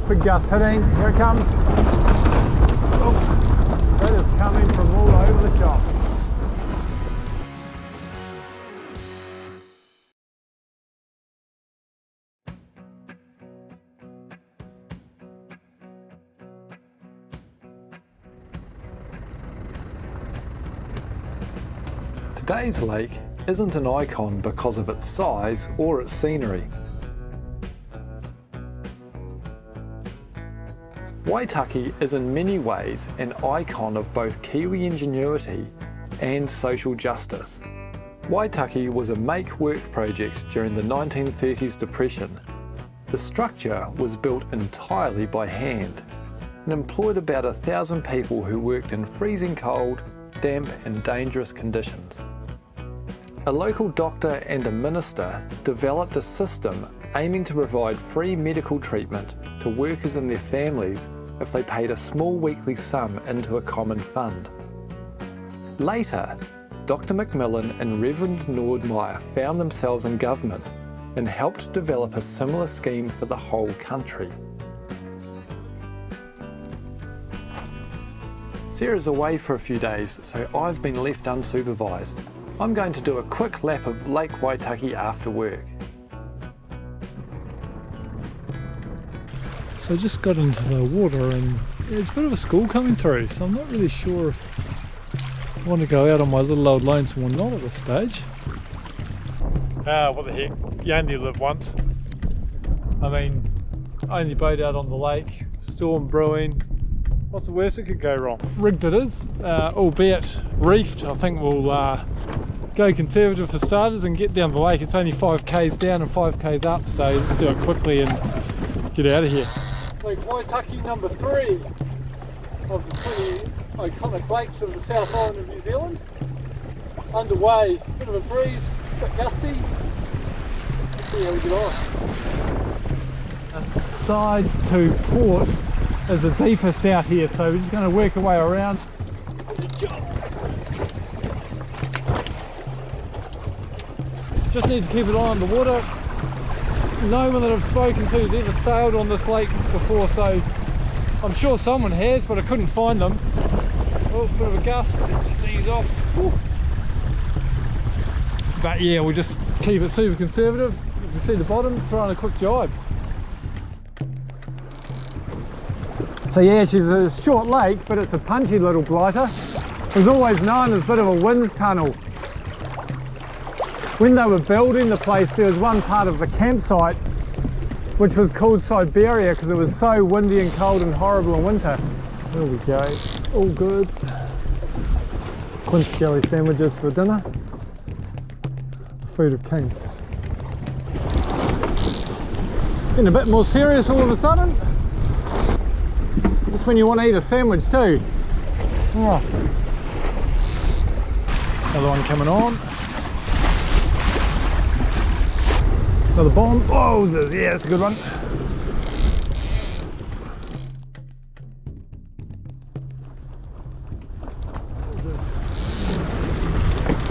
Big gust hitting, here it comes. Oh, that is coming from all over the shop. Today's lake isn't an icon because of its size or its scenery. Waitaki is in many ways an icon of both Kiwi ingenuity and social justice. Waitaki was a make-work project during the 1930s depression. The structure was built entirely by hand and employed about 1,000 people who worked in freezing cold, damp and dangerous conditions. A local doctor and a minister developed a system aiming to provide free medical treatment to workers and their families if they paid a small weekly sum into a common fund. Later, Dr. Macmillan and Reverend Nordmeyer found themselves in government and helped develop a similar scheme for the whole country. Sarah's away for a few days, so I've been left unsupervised. I'm going to do a quick lap of Lake Waitaki after work. So I just got into the water and there's a bit of a school coming through, so I'm not really sure if I want to go out on my little old lonesome or not at this stage. What the heck, you only live once. I mean, only boat out on the lake, storm brewing. What's the worst that could go wrong? Rigged it is, albeit reefed. I think we'll go conservative for starters and get down the lake. It's only 5k's down and 5k's up, so let's do it quickly and get out of here. Lake Waitaki number 3 of the 20 iconic lakes of the South Island of New Zealand. Underway, bit of a breeze, a bit gusty. Let's see how we get on. Side to port is the deepest out here, so we're just going to work our way around. Just need to keep an eye on the water. No one that I've spoken to has ever sailed on this lake before, so I'm sure someone has, but I couldn't find them. Oh, bit of a gust, let's just ease off. Whew. But yeah, we'll just keep it super conservative. You can see the bottom, throwing a quick jibe. So yeah, she's a short lake, but it's a punchy little blighter. It was always known as a bit of a wind tunnel. When they were building the place, there was one part of the campsite which was called Siberia because it was so windy and cold and horrible in winter. There we go, all good. Quince jelly sandwiches for dinner. Food of kings. Getting a bit more serious all of a sudden. Just when you want to eat a sandwich too. Oh. Another one coming on. Another bomb. Oh, yeah, that's a good one.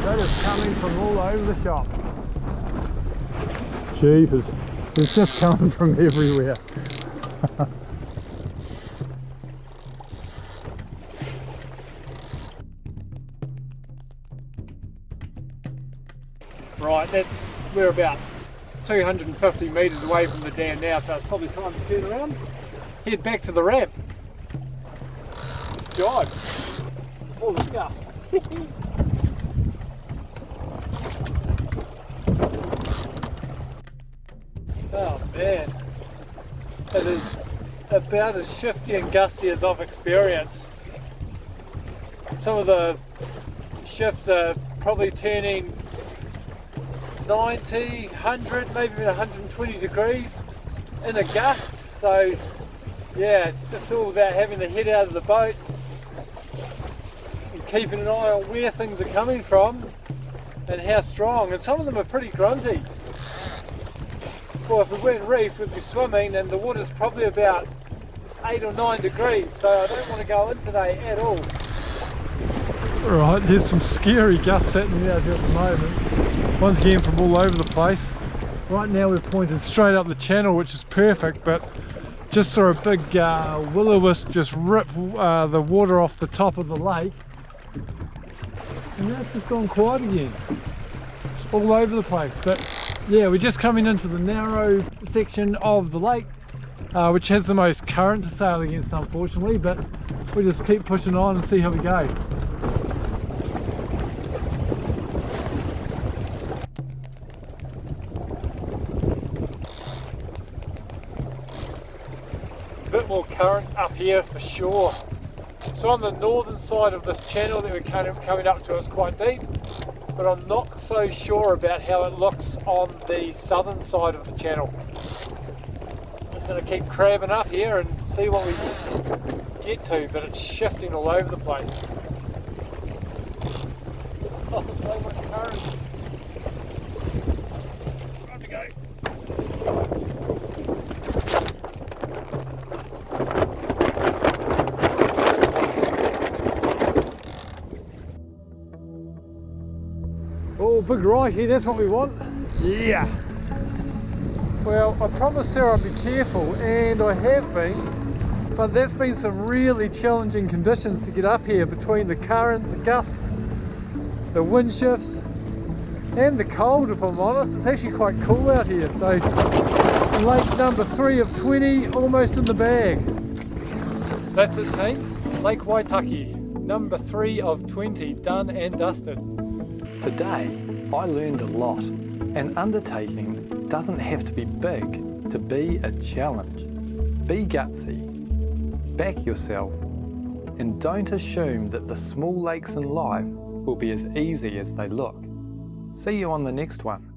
That is coming from all over the shop. Jeepers, it's just coming from everywhere. Right, we're about 250 metres away from the dam now, so it's probably time to turn around, head back to the ramp. Let's jibe. All this gust. Oh man, it is about as shifty and gusty as I've experienced. Some of the shifts are probably turning 90, 100, maybe even 120 degrees in a gust. So yeah, it's just all about having the head out of the boat and keeping an eye on where things are coming from and how strong. And some of them are pretty grunty. Well, if we weren't reefed, we'd be swimming and the water's probably about 8 or 9 degrees, so I don't want to go in today at all. Right, there's some scary gusts happening out here at the moment. Once again from all over the place. Right now we've pointed straight up the channel, which is perfect, but Just saw a big will-o-wisp just rip the water off the top of the lake, and that's just gone quiet again. It's all over the place. But yeah, we're just coming into the narrow section of the lake, which has the most current to sail against, unfortunately, but we just keep pushing on and see how we go. Bit more current up here for sure. So on the northern side of this channel that we're coming up to is quite deep, but I'm not so sure about how it looks on the southern side of the channel. I'm just going to keep crabbing up here and see what we get to, but it's shifting all over the place. Oh, so much current. Time to go. Oh, big righty, that's what we want. Yeah. Well, I promised Sarah I'd be careful, and I have been, but that's been some really challenging conditions to get up here between the current, the gusts, the wind shifts, and the cold, if I'm honest. It's actually quite cool out here. So, lake number 3 of 20, almost in the bag. That's it, team. Lake Waitaki, number 3 of 20, done and dusted. Today, I learned a lot. An undertaking doesn't have to be big to be a challenge. Be gutsy, back yourself, and don't assume that the small lakes in life will be as easy as they look. See you on the next one.